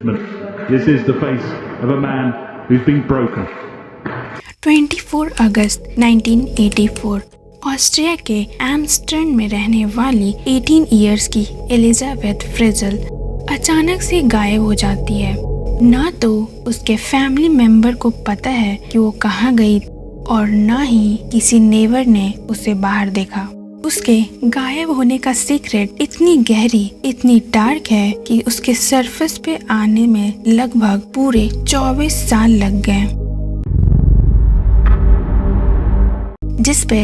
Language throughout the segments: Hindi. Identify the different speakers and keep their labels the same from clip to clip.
Speaker 1: This is the face of a man who's been broken.
Speaker 2: 24 अगस्त 1984 ऑस्ट्रिया के एम्स्टर्डम में रहने वाली 18 इयर्स की एलिजाबेथ फ्रिजल अचानक से गायब हो जाती है। ना तो उसके फैमिली मेंबर को पता है कि वो कहाँ गई और ना ही किसी नेबर ने उसे बाहर देखा। उसके गायब होने का सीक्रेट इतनी गहरी, इतनी डार्क है कि उसके सरफेस पे आने में लगभग पूरे 24 साल लग गए, जिस पे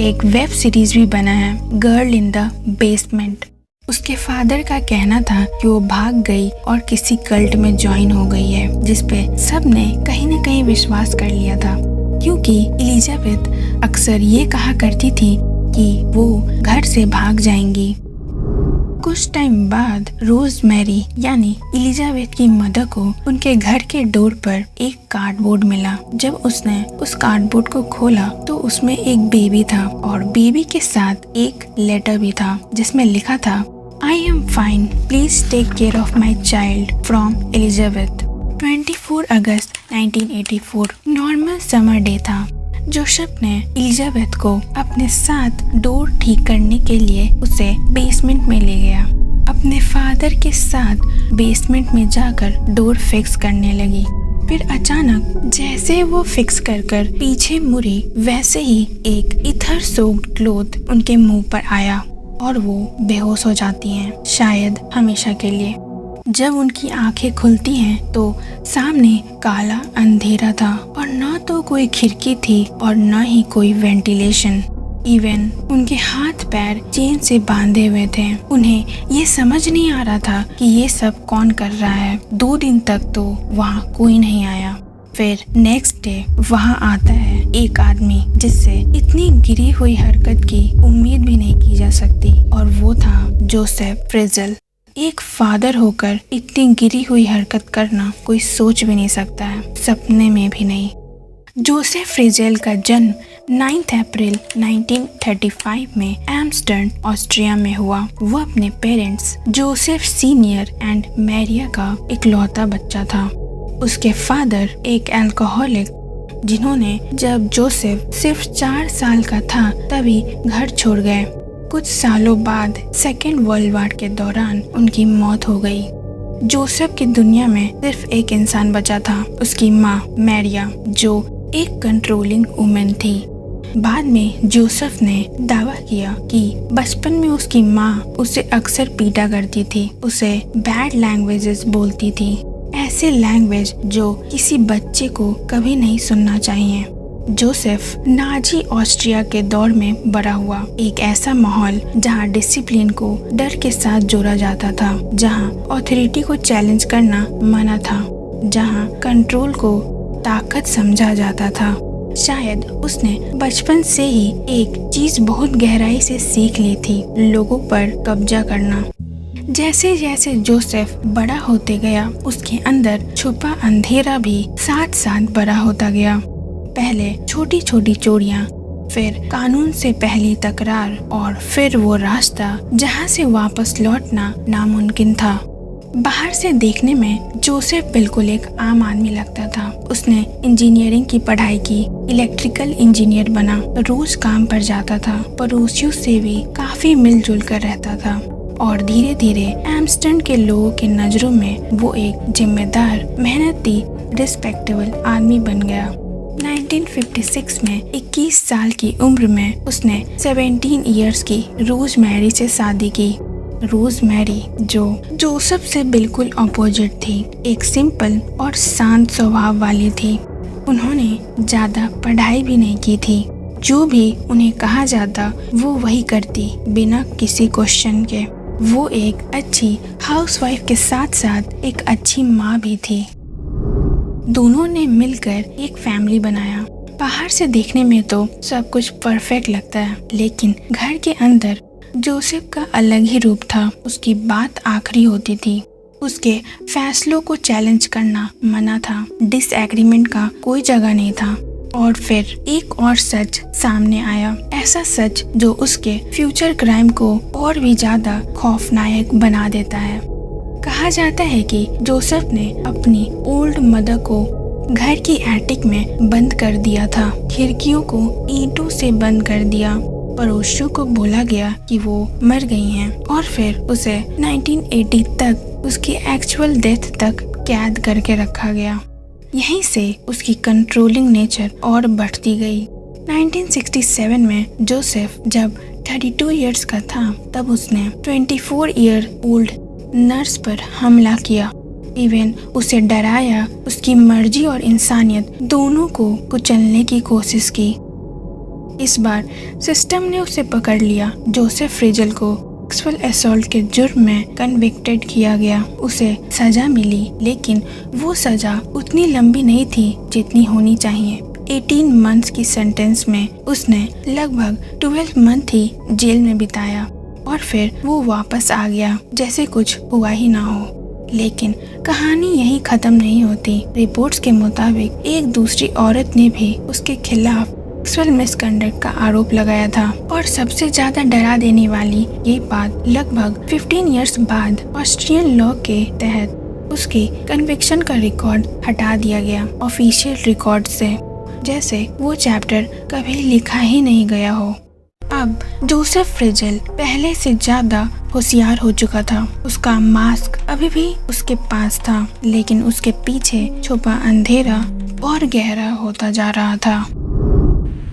Speaker 2: एक वेब सीरीज भी बना है, गर्ल इन द बेसमेंट। उसके फादर का कहना था कि वो भाग गई और किसी कल्ट में ज्वाइन हो गई है, जिस पे सब ने कहीं न कहीं विश्वास कर लिया था, क्योंकि एलिजाबेथ अक्सर ये कहा करती थी कि वो घर से भाग जाएंगी। कुछ टाइम बाद रोजमेरी यानी एलिजाबेथ की मदर को उनके घर के डोर पर एक कार्डबोर्ड मिला। जब उसने उस कार्डबोर्ड को खोला तो उसमें एक बेबी था और बेबी के साथ एक लेटर भी था, जिसमें लिखा था, I am fine, please take care of my child from Elizabeth. 24 अगस्त 1984 नॉर्मल समर डे था। जोसेफ ने एलिजाबेथ को अपने साथ डोर ठीक करने के लिए उसे बेसमेंट में ले गया। अपने फादर के साथ बेसमेंट में जाकर डोर फिक्स करने लगी। फिर अचानक जैसे वो फिक्स कर पीछे मुड़ी, वैसे ही एक इथर सोक्ड क्लॉथ उनके मुंह पर आया और वो बेहोश हो जाती हैं, शायद हमेशा के लिए। जब उनकी आंखें खुलती हैं तो सामने काला अंधेरा था और ना तो कोई खिड़की थी और ना ही कोई वेंटिलेशन। इवन उनके हाथ पैर चेन से बांधे हुए थे। उन्हें ये समझ नहीं आ रहा था कि ये सब कौन कर रहा है। 2 दिन तक तो वहाँ कोई नहीं आया। फिर नेक्स्ट डे वहाँ आता है एक आदमी, जिससे इतनी गिरी हुई हरकत की उम्मीद भी नहीं की जा सकती, और वो था जोसेफ फ्रिजल। एक फादर होकर इतनी गिरी हुई हरकत करना कोई सोच भी नहीं सकता है, सपने में भी नहीं। जोसेफ फ्रिजल का जन्म 9 अप्रैल 1935 में एम्स्टर्डम, ऑस्ट्रिया में हुआ। वो अपने पेरेंट्स जोसेफ सीनियर एंड मैरिया का इकलौता बच्चा था। उसके फादर एक अल्कोहलिक, जिन्होंने जब जोसेफ सिर्फ 4 साल का था तभी घर छोड़ गए। कुछ सालों बाद सेकेंड वर्ल्ड वॉर के दौरान उनकी मौत हो गई। जोसेफ की दुनिया में सिर्फ एक इंसान बचा था, उसकी माँ मैरिया, जो एक कंट्रोलिंग वुमेन थी। बाद में जोसेफ ने दावा किया कि बचपन में उसकी माँ उसे अक्सर पीटा करती थी, उसे बैड लैंग्वेजेस बोलती थी, ऐसे लैंग्वेज जो किसी बच्चे को कभी नहीं सुनना चाहिए। जोसेफ नाजी ऑस्ट्रिया के दौर में बड़ा हुआ, एक ऐसा माहौल जहां डिसिप्लिन को डर के साथ जोड़ा जाता था, जहां अथॉरिटी को चैलेंज करना मना था, जहां कंट्रोल को ताकत समझा जाता था। शायद उसने बचपन से ही एक चीज बहुत गहराई से सीख ली थी, लोगों पर कब्जा करना। जैसे जैसे जोसेफ बड़ा होते गया, उसके अंदर छुपा अंधेरा भी साथ साथ बड़ा होता गया। पहले छोटी छोटी चोरियां, फिर कानून से पहली तकरार, और फिर वो रास्ता जहां से वापस लौटना नामुमकिन था। बाहर से देखने में जोसेफ बिल्कुल एक आम आदमी लगता था। उसने इंजीनियरिंग की पढ़ाई की, इलेक्ट्रिकल इंजीनियर बना, रोज काम पर जाता था, पड़ोसियों से भी काफी मिलजुल कर रहता था, और धीरे धीरे एम्स्टर्डम के लोगों की नजरों में वो एक जिम्मेदार, मेहनती, रिस्पेक्टेबल आदमी बन गया। 1956 में 21 साल की उम्र में उसने 17 इयर्स की रोजमेरी से शादी की। रोजमेरी जो जोसेफ से बिल्कुल अपोजिट थी, एक सिंपल और शांत स्वभाव वाली थी। उन्होंने ज्यादा पढ़ाई भी नहीं की थी। जो भी उन्हें कहा जाता वो वही करती, बिना किसी क्वेश्चन के। वो एक अच्छी हाउसवाइफ के साथ साथ एक अच्छी माँ भी थी। दोनों ने मिलकर एक फैमिली बनाया। बाहर से देखने में तो सब कुछ परफेक्ट लगता है, लेकिन घर के अंदर जोसेफ का अलग ही रूप था। उसकी बात आखिरी होती थी, उसके फैसलों को चैलेंज करना मना था, डिसएग्रीमेंट का कोई जगह नहीं था। और फिर एक और सच सामने आया, ऐसा सच जो उसके फ्यूचर क्राइम को और भी ज्यादा खौफनाक बना देता है। कहा जाता है कि जोसेफ ने अपनी ओल्ड मदर को घर की एटिक में बंद कर दिया था, खिड़कियों को ईंटों से बंद कर दिया। पड़ोसियों को बोला गया कि वो मर गई हैं और फिर उसे 1980 तक उसकी एक्चुअल डेथ तक कैद करके रखा गया। यहीं से उसकी कंट्रोलिंग नेचर और बढ़ती गई। 1967 में जोसेफ जब 32 इयर्स का था तब उसने 24 ईयर ओल्ड नर्स पर हमला किया। इवन उसे डराया, उसकी मर्जी और इंसानियत दोनों को कुचलने की कोशिश की। इस बार सिस्टम ने उसे पकड़ लिया। जोसेफ फ्रिजल को सेक्सुअल असॉल्ट के जुर्म में कन्विक्टेड किया गया। उसे सजा मिली, लेकिन वो सजा उतनी लंबी नहीं थी जितनी होनी चाहिए। 18 मंथ्स की सेंटेंस में उसने लगभग 12 मंथ ही जेल में बिताया और फिर वो वापस आ गया जैसे कुछ हुआ ही ना हो। लेकिन कहानी यही खत्म नहीं होती। रिपोर्ट्स के मुताबिक एक दूसरी औरत ने भी उसके खिलाफ सेक्सुअल मिसकंडक्ट का आरोप लगाया था और सबसे ज्यादा डरा देने वाली ये बात, लगभग 15 इयर्स बाद ऑस्ट्रियन लॉ के तहत उसकी कन्विक्शन का रिकॉर्ड हटा दिया गया ऑफिशियल रिकॉर्ड से, जैसे वो चैप्टर कभी लिखा ही नहीं गया हो। अब जोसेफ फ्रिजल पहले से ज्यादा होशियार हो चुका था। उसका मास्क अभी भी उसके पास था, लेकिन उसके पीछे छुपा अंधेरा और गहरा होता जा रहा था।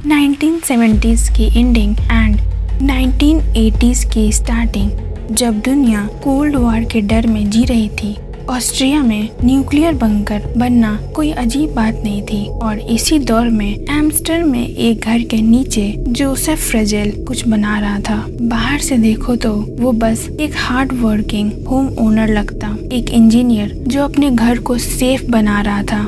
Speaker 2: 1970s की एंडिंग एंड 1980s की स्टार्टिंग, जब दुनिया कोल्ड वॉर के डर में जी रही थी, ऑस्ट्रिया में न्यूक्लियर बंकर बनना कोई अजीब बात नहीं थी। और इसी दौर में एम्स्टर्डम में एक घर के नीचे जोसेफ फ्रिजल कुछ बना रहा था। बाहर से देखो तो वो बस एक हार्ड वर्किंग होम ओनर लगता, एक इंजीनियर जो अपने घर को सेफ बना रहा था।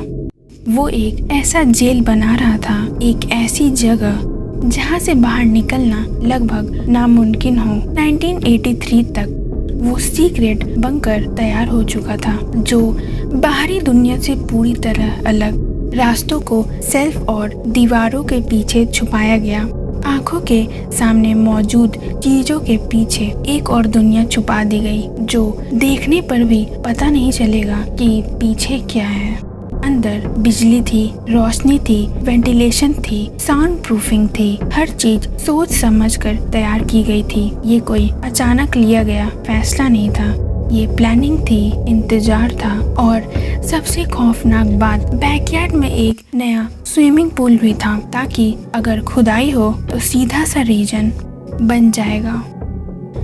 Speaker 2: वो एक ऐसा जेल बना रहा था, एक ऐसी जगह जहाँ से बाहर निकलना लगभग नामुमकिन हो। 1983 तक वो सीक्रेट बंकर तैयार हो चुका था, जो बाहरी दुनिया से पूरी तरह अलग। रास्तों को सेल्फ और दीवारों के पीछे छुपाया गया। आंखों के सामने मौजूद चीजों के पीछे एक और दुनिया छुपा दी गई, जो देखने पर भी पता नहीं चलेगा कि पीछे क्या है। अंदर बिजली थी, रोशनी थी, वेंटिलेशन थी, साउंड प्रूफिंग थी, हर चीज सोच समझ कर तैयार की गई थी। ये कोई अचानक लिया गया फैसला नहीं था, ये प्लानिंग थी, इंतजार था। और सबसे खौफनाक बात, बैकयार्ड में एक नया स्विमिंग पूल भी था, ताकि अगर खुदाई हो तो सीधा सा रीजन बन जाएगा।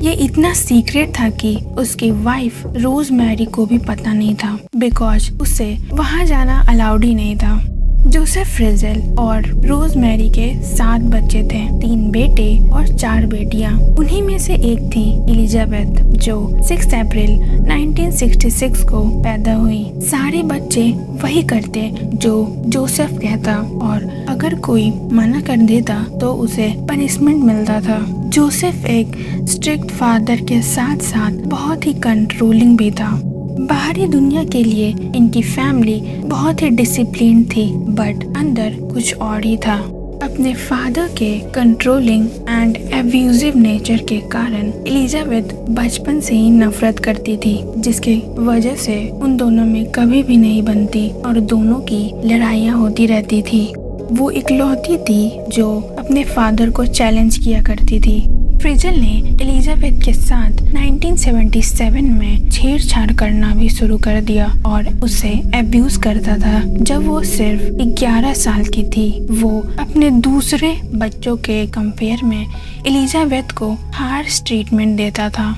Speaker 2: ये इतना सीक्रेट था कि उसकी वाइफ रोजमेरी को भी पता नहीं था, बिकॉज उसे वहाँ जाना अलाउड ही नहीं था। जोसेफ फ्रिजल और रोजमेरी के 7 बच्चे थे, 3 बेटे और 4 बेटियां। उन्हीं में से एक थी एलिजाबेथ, जो 6 अप्रैल 1966 को पैदा हुई। सारे बच्चे वही करते जो जोसेफ कहता, और अगर कोई मना कर देता तो उसे पनिशमेंट मिलता था। जोसेफ एक स्ट्रिक्ट फादर के साथ साथ बहुत ही कंट्रोलिंग भी था। बाहरी दुनिया के लिए इनकी फैमिली बहुत ही डिसिप्लिन थी, बट अंदर कुछ और ही था। अपने फादर के कंट्रोलिंग एंड एब्यूजिव नेचर के कारण एलिजाबेथ बचपन से ही नफरत करती थी, जिसके वजह से उन दोनों में कभी भी नहीं बनती और दोनों की लड़ाइयाँ होती रहती थी। वो इकलौती थी जो अपने फादर को चैलेंज किया करती थी। फ्रिजल ने एलिजाबेथ के साथ 1977 में छेड़छाड़ करना भी शुरू कर दिया और उसे अब्यूज करता था जब वो सिर्फ 11 साल की थी। वो अपने दूसरे बच्चों के कंपेयर में एलिजाबेथ को हार्श ट्रीटमेंट देता था।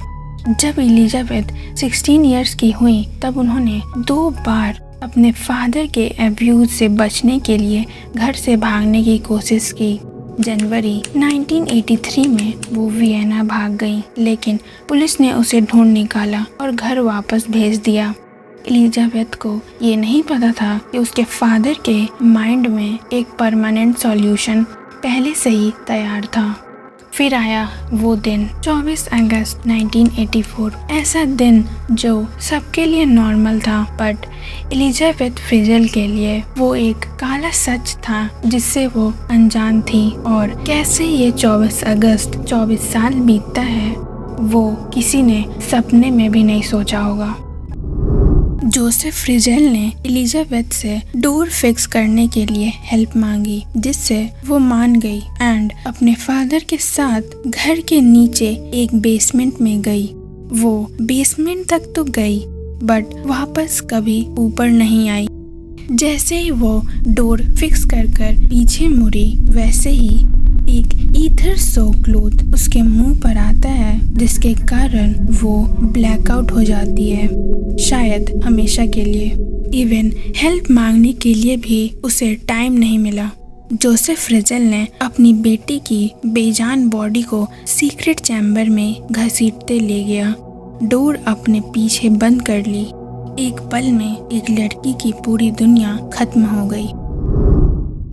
Speaker 2: जब एलिजाबेथ 16 इयर्स की हुई तब उन्होंने 2 बार अपने फादर के अब्यूज से बचने के लिए घर से भागने की कोशिश की। जनवरी 1983 में वो वियना भाग गई, लेकिन पुलिस ने उसे ढूंढ निकाला और घर वापस भेज दिया। एलिजाबेथ को ये नहीं पता था कि उसके फादर के माइंड में एक परमानेंट सॉल्यूशन पहले से ही तैयार था। फिर आया वो दिन, 24 अगस्त 1984। ऐसा दिन जो सबके लिए नॉर्मल था, बट एलिजाबेथ फ्रिजल के लिए वो एक काला सच था जिससे वो अनजान थी। और कैसे ये 24 अगस्त 24 साल बीतता है वो किसी ने सपने में भी नहीं सोचा होगा। जोसेफ फ्रिजेल ने एलिजाबेथ से डोर फिक्स करने के लिए हेल्प मांगी, जिससे वो मान गई एंड अपने फादर के साथ घर के नीचे एक बेसमेंट में गई। वो बेसमेंट तक तो गई बट वापस कभी ऊपर नहीं आई। जैसे ही वो डोर फिक्स कर पीछे मुड़ी, वैसे ही एक ईथर सो क्लोथ उसके मुंह पर आता है, जिसके कारण वो ब्लैकआउट हो जाती है, शायद हमेशा के लिए। इवन हेल्प मांगने के लिए भी उसे टाइम नहीं मिला। जोसेफ फ्रिजेल ने अपनी बेटी की बेजान बॉडी को सीक्रेट चैम्बर में घसीटते ले गया, डोर अपने पीछे बंद कर ली। एक पल में एक लड़की की पूरी दुनिया खत्म हो गई।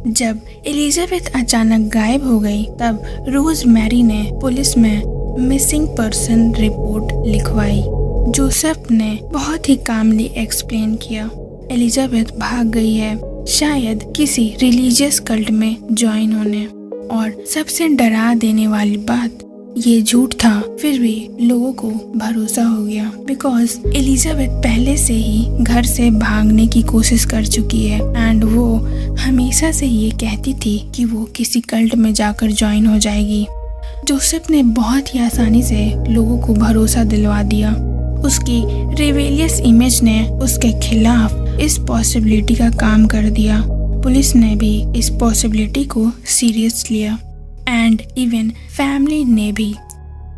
Speaker 2: जब एलिजाबेथ अचानक गायब हो गई, तब रोजमेरी ने पुलिस में मिसिंग पर्सन रिपोर्ट लिखवाई। जोसेफ ने बहुत ही कामली एक्सप्लेन किया, एलिजाबेथ भाग गई है, शायद किसी रिलीजियस कल्ट में ज्वाइन होने। और सबसे डरा देने वाली बात, ये झूठ था, फिर भी लोगों को भरोसा हो गया बिकॉज एलिजाबेथ पहले से ही घर से भागने की कोशिश कर चुकी है एंड वो हमेशा से ये कहती थी कि वो किसी कल्ट में जाकर ज्वाइन हो जाएगी। जोसेफ ने बहुत ही आसानी से लोगों को भरोसा दिलवा दिया। उसकी रिबेलियस इमेज ने उसके खिलाफ इस पॉसिबिलिटी का काम कर दिया। पुलिस ने भी इस पॉसिबिलिटी को सीरियस लिया एंड इवन फैमिली ने भी।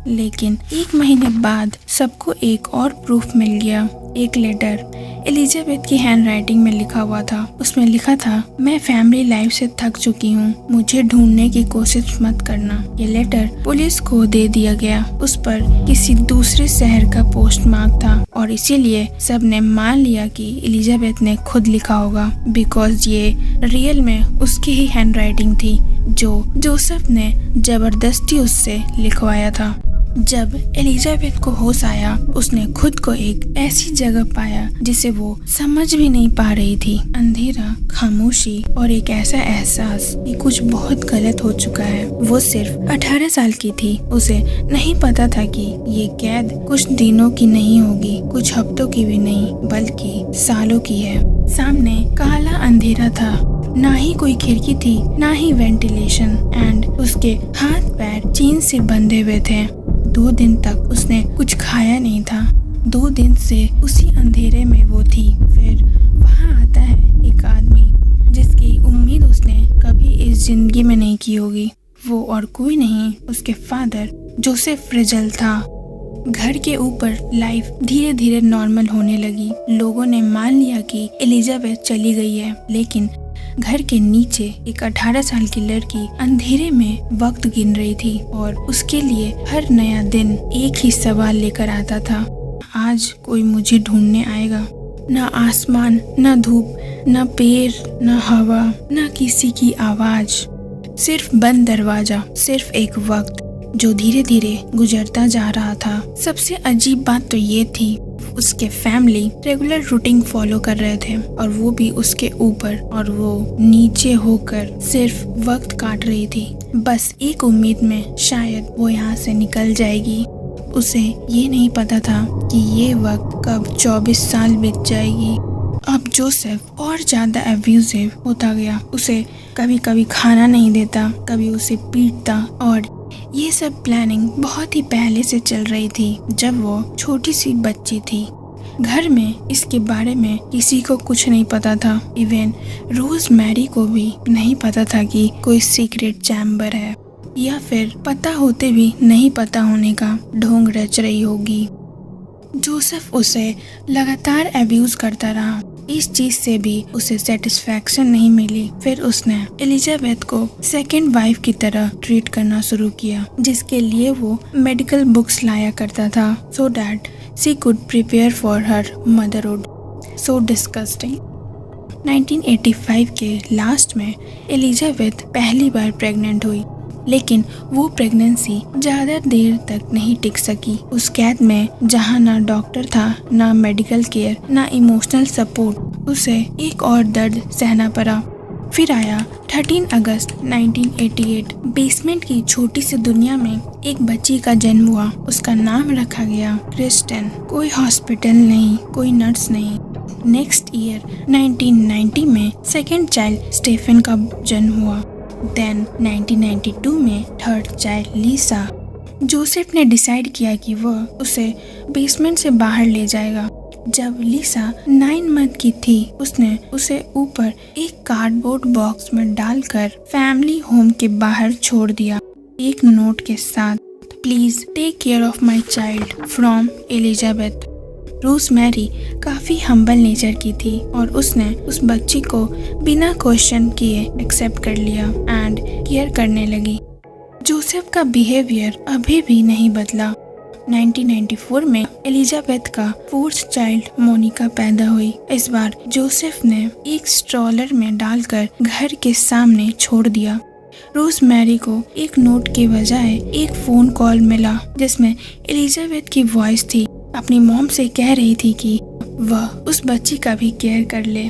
Speaker 2: लेकिन एक महीने बाद सबको एक और प्रूफ मिल गया, एक लेटर एलिजाबेथ की हैंडराइटिंग में लिखा हुआ था। उसमें लिखा था, मैं फैमिली लाइफ से थक चुकी हूँ, मुझे ढूंढने की कोशिश मत करना। ये लेटर पुलिस को दे दिया गया। उस पर किसी दूसरे शहर का पोस्ट मार्क था और इसीलिए सब ने मान लिया कि एलिजाबेथ ने खुद लिखा होगा बिकॉज ये रियल में उसकी ही हैंडराइटिंग थी जो जोसेफ ने जबरदस्ती उससे लिखवाया था। जब एलिजाबेथ को होश आया, उसने खुद को एक ऐसी जगह पाया जिसे वो समझ भी नहीं पा रही थी। अंधेरा, खामोशी और एक ऐसा एहसास कि कुछ बहुत गलत हो चुका है। वो सिर्फ 18 साल की थी। उसे नहीं पता था कि ये कैद कुछ दिनों की नहीं होगी, कुछ हफ्तों की भी नहीं, बल्कि सालों की है। सामने काला अंधेरा था, ना ही कोई खिड़की थी, ना ही वेंटिलेशन एंड उसके हाथ पैर चेन से बंधे हुए थे। 2 दिन तक उसने कुछ खाया नहीं था। 2 दिन से उसी अंधेरे में वो थी। फिर वहाँ आता है एक आदमी जिसकी उम्मीद उसने कभी इस जिंदगी में नहीं की होगी। वो और कोई नहीं, उसके फादर जोसेफ फ्रिजेल था। घर के ऊपर लाइफ धीरे धीरे नॉर्मल होने लगी। लोगों ने मान लिया कि एलिजाबेथ चली गई है, लेकिन घर के नीचे एक 18 साल की लड़की अंधेरे में वक्त गिन रही थी और उसके लिए हर नया दिन एक ही सवाल लेकर आता था, आज कोई मुझे ढूंढने आएगा। न आसमान, न धूप, न पेड़, न हवा, न किसी की आवाज, सिर्फ बंद दरवाजा, सिर्फ एक वक्त जो धीरे धीरे गुजरता जा रहा था। सबसे अजीब बात तो ये थी, उसके फैमिली रेगुलर रूटीन फॉलो कर रहे थे और वो भी उसके ऊपर, और वो नीचे होकर सिर्फ वक्त काट रही थी, बस एक उम्मीद में शायद वो यहाँ से निकल जाएगी। उसे ये नहीं पता था कि ये वक्त कब 24 साल बीत जाएगी। अब जोसेफ और ज्यादा अब्यूजिव होता गया। उसे कभी कभी खाना नहीं देता, कभी उसे पीटता, और ये सब प्लानिंग बहुत ही पहले से चल रही थी, जब वो छोटी सी बच्ची थी। घर में इसके बारे में किसी को कुछ नहीं पता था। इवन रोजमेरी को भी नहीं पता था कि कोई सीक्रेट चैम्बर है, या फिर पता होते भी नहीं पता होने का ढोंग रच रही होगी। जोसेफ उसे लगातार अब्यूज करता रहा। इस चीज से भी उसे सेटिस्फैक्शन नहीं मिली। फिर उसने एलिजाबेथ को सेकंड वाइफ की तरह ट्रीट करना शुरू किया, जिसके लिए वो मेडिकल बुक्स लाया करता था so that she could prepare for her motherhood. So disgusting. 1985 के लास्ट में एलिजाबेथ पहली बार प्रेग्नेंट हुई, लेकिन वो प्रेगनेंसी ज़्यादा देर तक नहीं टिक सकी। उस कैद में जहाँ ना डॉक्टर था, ना मेडिकल केयर, ना इमोशनल सपोर्ट, उसे एक और दर्द सहना पड़ा। फिर आया 13 अगस्त 1988। बेसमेंट की छोटी सी दुनिया में एक बच्ची का जन्म हुआ। उसका नाम रखा गया क्रिस्टन। कोई हॉस्पिटल नहीं, कोई नर्स नहीं, नेक्स्ट ईयर 1990 में सेकेंड चाइल्ड स्टेफन का जन्म हुआ। देन 1992 में थर्ड चाइल्ड लीसा। जोसेफ ने डिसाइड किया कि वह उसे बेसमेंट से बाहर ले जाएगा। जब लीसा 9 मंथ की थी, उसने उसे ऊपर एक कार्डबोर्ड बॉक्स में डालकर फैमिली होम के बाहर छोड़ दिया, एक नोट के साथ, please take care of my child from Elizabeth. Rosemary काफी हम्बल नेचर की थी और उसने उस बच्ची को बिना क्वेश्चन किए एक्सेप्ट कर लिया एंड केयर करने लगी। जोसेफ का बिहेवियर अभी भी नहीं बदला। 1994 में एलिजाबेथ का फोर्थ चाइल्ड मोनिका पैदा हुई। इस बार जोसेफ ने एक स्ट्रॉलर में डालकर घर के सामने छोड़ दिया। रोजमेरी को एक नोट के बजाय एक फोन कॉल मिला जिसमें एलिजाबेथ की वॉइस थी, अपनी मॉम से कह रही थी कि वह उस बच्ची का भी केयर कर ले।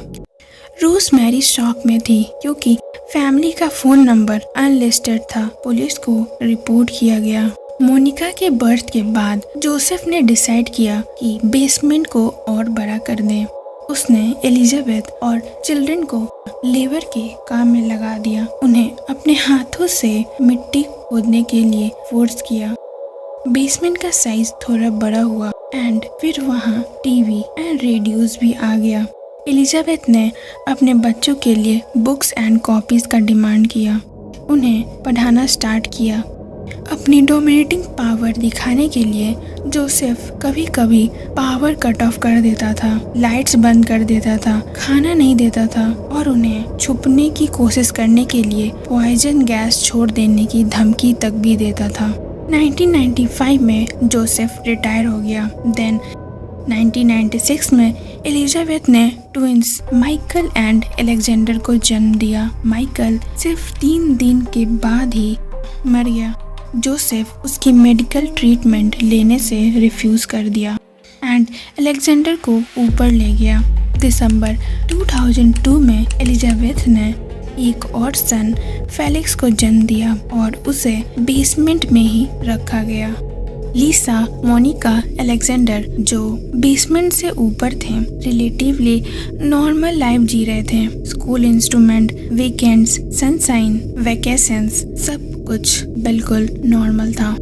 Speaker 2: रोजमेरी शॉक में थी क्योंकि फैमिली का फोन नंबर अनलिस्टेड था। पुलिस को रिपोर्ट किया गया। मोनिका के बर्थ के बाद जोसेफ ने डिसाइड किया कि बेसमेंट को और बड़ा कर दें। उसने एलिजाबेथ और चिल्ड्रन को लेबर के काम में लगा दिया। उन्हें अपने हाथों से मिट्टी खोदने के लिए फोर्स किया। बेसमेंट का साइज थोड़ा बड़ा हुआ एंड फिर वहाँ टीवी एंड रेडियोस भी आ गया। एलिजाबेथ ने अपने बच्चों के लिए बुक्स एंड कॉपीज का डिमांड किया। उन्हें पढ़ाना स्टार्ट किया। अपनी डोमिनेटिंग पावर दिखाने के लिए जोसेफ कभी कभी पावर कट ऑफ कर देता था, लाइट्स बंद कर देता था, खाना नहीं देता था और उन्हें छुपने की कोशिश करने के लिए पॉइजन गैस छोड़ देने की धमकी तक भी देता था। 1995 में जोसेफ रिटायर हो गया। देन 1996 में एलिजाबेथ ने ट्विंस माइकल एंड अलेक्जेंडर को जन्म दिया। माइकल सिर्फ 3 दिन के बाद ही मर गया। जोसेफ उसकी मेडिकल ट्रीटमेंट लेने से रिफ्यूज कर दिया एंड अलेक्जेंडर को ऊपर ले गया। दिसंबर 2002 में एलिजाबेथ ने एक और सन फेलिक्स को जन्म दिया और उसे बेसमेंट में ही रखा गया। लीसा, मोनिका, अलेक्जेंडर जो बेसमेंट से ऊपर थे रिलेटिवली नॉर्मल लाइफ जी रहे थे। School instrument, weekends, sunshine, vacations सब कुछ बिल्कुल नॉर्मल था।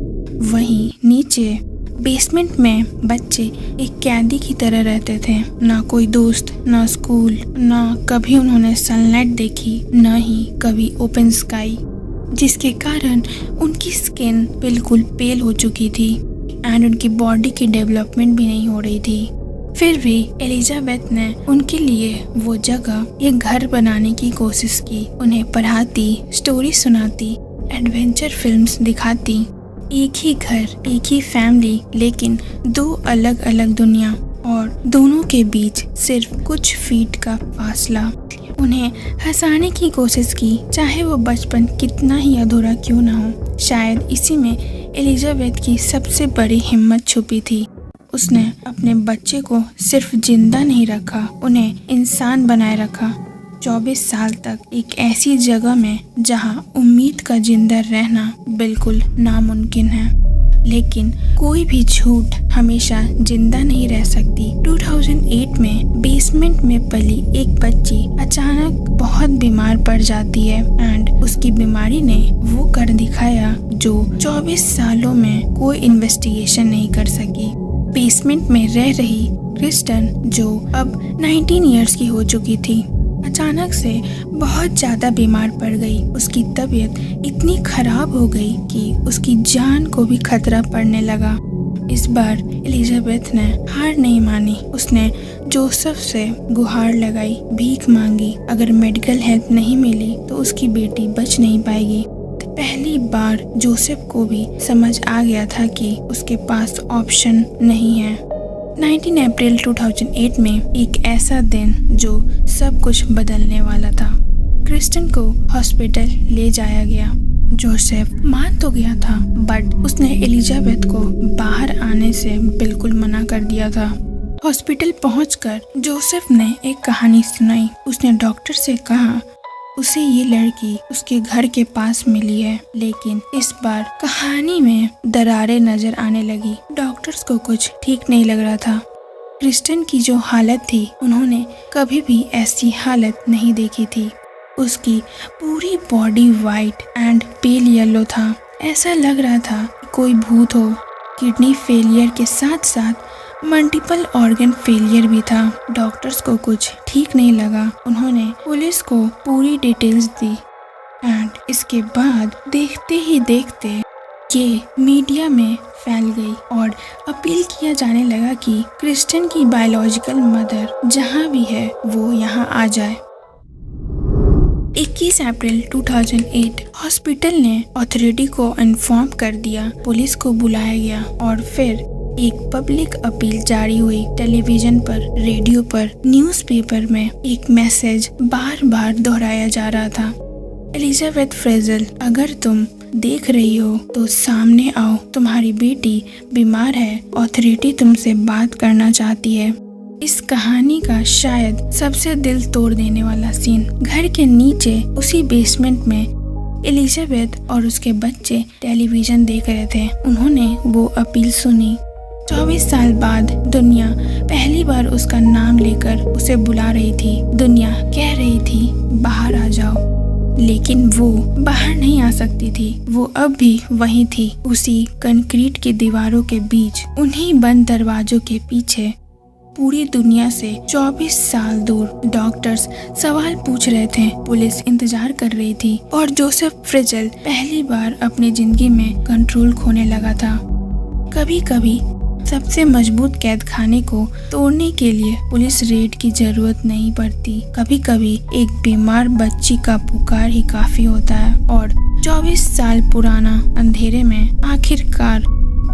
Speaker 2: वहीं नीचे बेसमेंट में बच्चे एक कैदी की तरह रहते थे। ना कोई दोस्त, ना स्कूल, ना कभी उन्होंने सनलाइट देखी, ना ही कभी ओपन स्काई, जिसके कारण उनकी स्किन बिल्कुल पेल हो चुकी थी एंड उनकी बॉडी की डेवलपमेंट भी नहीं हो रही थी। फिर भी एलिजाबेथ ने उनके लिए वो जगह एक घर बनाने की कोशिश की। उन्हें पढ़ाती, स्टोरी सुनाती, एडवेंचर फिल्म्स दिखाती। एक ही घर, एक ही फैमिली, लेकिन 2 अलग अलग दुनिया और दोनों के बीच सिर्फ कुछ फीट का फासला। उन्हें हंसाने की कोशिश की, चाहे वो बचपन कितना ही अधूरा क्यों ना हो। शायद इसी में एलिजाबेथ की सबसे बड़ी हिम्मत छुपी थी। उसने अपने बच्चे को सिर्फ जिंदा नहीं रखा, उन्हें इंसान बनाए रखा। 24 साल तक एक ऐसी जगह में जहां उम्मीद का जिंदा रहना बिल्कुल नामुमकिन है। लेकिन कोई भी झूठ हमेशा जिंदा नहीं रह सकती। 2008 में बेसमेंट में पली एक बच्ची अचानक बहुत बीमार पड़ जाती है एंड उसकी बीमारी ने वो कर दिखाया जो 24 सालों में कोई इन्वेस्टिगेशन नहीं कर सकी। बेसमेंट में रह रही क्रिस्टन, जो अब 19 इयर्स की हो चुकी थी, अचानक से बहुत ज़्यादा बीमार पड़ गई। उसकी तबीयत इतनी खराब हो गई कि उसकी जान को भी खतरा पड़ने लगा। इस बार एलिजाबेथ ने हार नहीं मानी। उसने जोसेफ से गुहार लगाई, भीख मांगी। अगर मेडिकल हेल्प नहीं मिली तो उसकी बेटी बच नहीं पाएगी। पहली बार जोसेफ को भी समझ आ गया था कि उसके पास ऑप्शन नहीं है। 19 अप्रैल 2008 में एक ऐसा दिन जो सब कुछ बदलने वाला था। क्रिस्टन को हॉस्पिटल ले जाया गया। जोसेफ मान तो गया था बट उसने एलिजाबेथ को बाहर आने से बिल्कुल मना कर दिया था। हॉस्पिटल पहुंचकर जोसेफ ने एक कहानी सुनाई। उसने डॉक्टर से कहा उसे ये लड़की उसके घर के पास मिली है, लेकिन इस बार कहानी में दरारें नजर आने लगी। डॉक्टर्स को कुछ ठीक नहीं लग रहा था। क्रिस्टन की जो हालत थी, उन्होंने कभी भी ऐसी हालत नहीं देखी थी। उसकी पूरी body white and pale yellow था। ऐसा लग रहा था कि कोई भूत हो। किडनी फेलियर के साथ साथ मल्टीपल ऑर्गन फेलियर भी था। डॉक्टर्स को कुछ ठीक नहीं लगा। उन्होंने पुलिस को पूरी डिटेल्स दी एंड इसके बाद देखते ही देखते ये मीडिया में फैल गई और अपील किया जाने लगा कि क्रिस्टन की बायोलॉजिकल मदर जहां भी है वो यहां आ जाए। 21 अप्रैल 2008 हॉस्पिटल ने अथॉरिटी को इन्फॉर्म कर दिया। पुलिस को बुलाया गया और फिर एक पब्लिक अपील जारी हुई। टेलीविजन पर, रेडियो पर, न्यूज़पेपर में एक मैसेज बार बार दोहराया जा रहा था। एलिजाबेथ फ्रेजल, अगर तुम देख रही हो तो सामने आओ, तुम्हारी बेटी बीमार है, अथॉरिटी तुमसे बात करना चाहती है। इस कहानी का शायद सबसे दिल तोड़ देने वाला सीन घर के नीचे उसी बेसमेंट में एलिजाबेथ और उसके बच्चे टेलीविजन देख रहे थे। उन्होंने वो अपील सुनी। 24 साल बाद दुनिया पहली बार उसका नाम लेकर उसे बुला रही थी। दुनिया कह रही थी बाहर आ जाओ, लेकिन वो बाहर नहीं आ सकती थी। वो अब भी वहीं थी, उसी कंक्रीट की दीवारों के बीच, उन्हीं बंद दरवाजों के पीछे, पूरी दुनिया से 24 साल दूर। डॉक्टर्स सवाल पूछ रहे थे, पुलिस इंतजार कर रही थी और जोसेफ फ्रेजल पहली बार अपनी जिंदगी में कंट्रोल खोने लगा था। कभी कभी सबसे मजबूत कैद खाने को तोड़ने के लिए पुलिस रेड की जरूरत नहीं पड़ती। कभी कभी एक बीमार बच्ची का पुकार ही काफी होता है और 24 साल पुराना अंधेरे में आखिरकार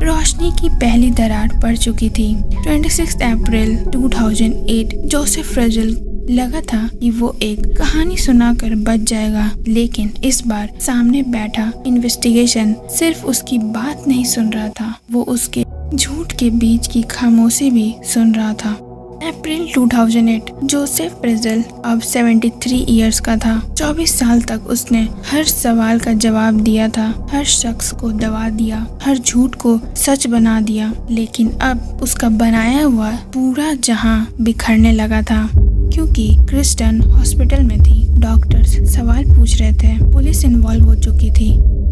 Speaker 2: रोशनी की पहली दरार पड़ चुकी थी। 26 अप्रैल 2008 जोसेफ फ्रेजल लगा था कि वो एक कहानी सुनाकर बच जाएगा, लेकिन इस बार सामने बैठा इन्वेस्टिगेशन सिर्फ उसकी बात नहीं सुन रहा था, वो उसके झूठ के बीच की खामोशी भी सुन रहा था। अप्रैल 2008 जोसेफ फ्रेजल अब 73 इयर्स का था। 24 साल तक उसने हर सवाल का जवाब दिया था, हर शख्स को दबा दिया, हर झूठ को सच बना दिया, लेकिन अब उसका बनाया हुआ पूरा जहां बिखरने लगा था। क्योंकि क्रिस्टन हॉस्पिटल में थी, डॉक्टर्स सवाल पूछ रहे थे, पुलिस इन्वॉल्व हो चुकी थी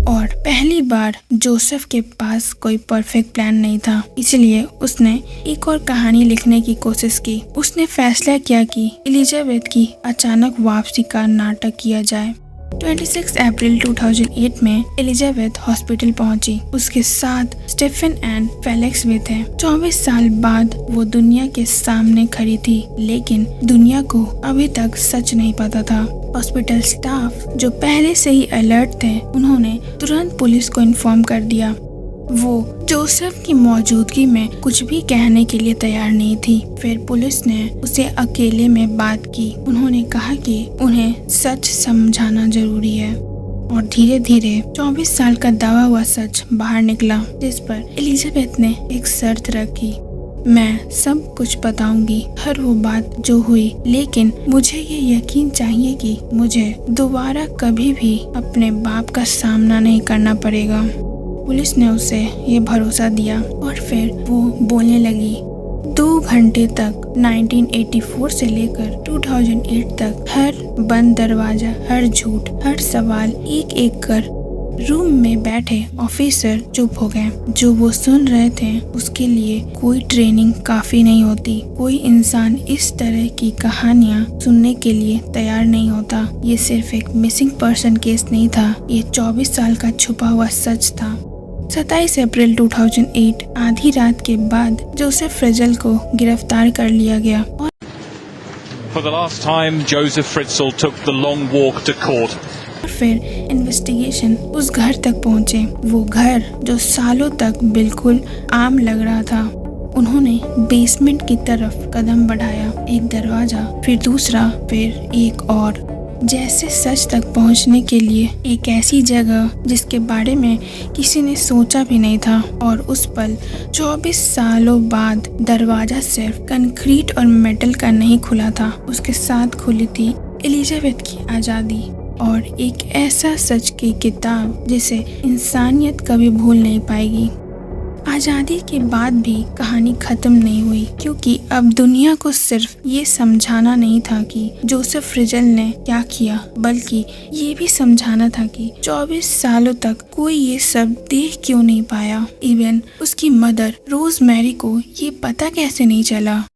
Speaker 2: और पहली बार जोसेफ के पास कोई परफेक्ट प्लान नहीं था। इसलिए उसने एक और कहानी लिखने की कोशिश की। उसने फैसला किया कि एलिजाबेथ की अचानक वापसी का नाटक किया जाए। 26 अप्रैल 2008 में एलिजाबेथ हॉस्पिटल पहुंची। उसके साथ स्टीफन एंड फेलिक्स भी थे। 24 साल बाद वो दुनिया के सामने खड़ी थी, लेकिन दुनिया को अभी तक सच नहीं पता था। हॉस्पिटल स्टाफ जो पहले से ही अलर्ट थे, उन्होंने तुरंत पुलिस को इन्फॉर्म कर दिया। वो जोसेफ की मौजूदगी में कुछ भी कहने के लिए तैयार नहीं थी। फिर पुलिस ने उसे अकेले में बात की। उन्होंने कहा कि उन्हें सच समझाना जरूरी है और धीरे धीरे 24 साल का दबा हुआ सच बाहर निकला, जिस पर एलिजाबेथ ने एक शर्त रखी। मैं सब कुछ बताऊंगी, हर वो बात जो हुई, लेकिन मुझे ये यकीन चाहिए कि मुझे दोबारा कभी भी अपने बाप का सामना नहीं करना पड़ेगा। पुलिस ने उसे ये भरोसा दिया और फिर वो बोलने लगी। 2 घंटे तक 1984 से लेकर 2008 तक हर बंद दरवाजा, हर झूठ, हर सवाल एक एक कर रूम में बैठे ऑफिसर चुप हो गए। जो वो सुन रहे थे उसके लिए कोई ट्रेनिंग काफी नहीं होती। कोई इंसान इस तरह की कहानियां सुनने के लिए तैयार नहीं होता। ये सिर्फ एक मिसिंग पर्सन केस नहीं था, ये 24 साल का छुपा हुआ सच था। 27 अप्रैल 2008 आधी रात के बाद जोसेफ फ्रेजल को गिरफ्तार कर लिया गया।
Speaker 3: For the last time, Joseph Fritzl took the long walk to court.
Speaker 2: और फिर इन्वेस्टिगेशन उस घर तक पहुंचे, वो घर जो सालों तक बिल्कुल आम लग रहा था। उन्होंने बेसमेंट की तरफ कदम बढ़ाया, एक दरवाजा, फिर दूसरा, फिर एक और, जैसे सच तक पहुंचने के लिए एक ऐसी जगह जिसके बारे में किसी ने सोचा भी नहीं था। और उस पल 24 सालों बाद दरवाजा सिर्फ कंक्रीट और मेटल का नहीं खुला था, उसके साथ खुली थी एलिजाबेथ की आज़ादी और एक ऐसा सच की किताब जिसे इंसानियत कभी भूल नहीं पाएगी। आज़ादी के बाद भी कहानी खत्म नहीं हुई, क्योंकि अब दुनिया को सिर्फ ये समझाना नहीं था कि जोसेफ फ्रिजल ने क्या किया, बल्कि ये भी समझाना था कि 24 सालों तक कोई ये सब देख क्यों नहीं पाया। इवन उसकी मदर रोजमेरी को ये पता कैसे नहीं चला।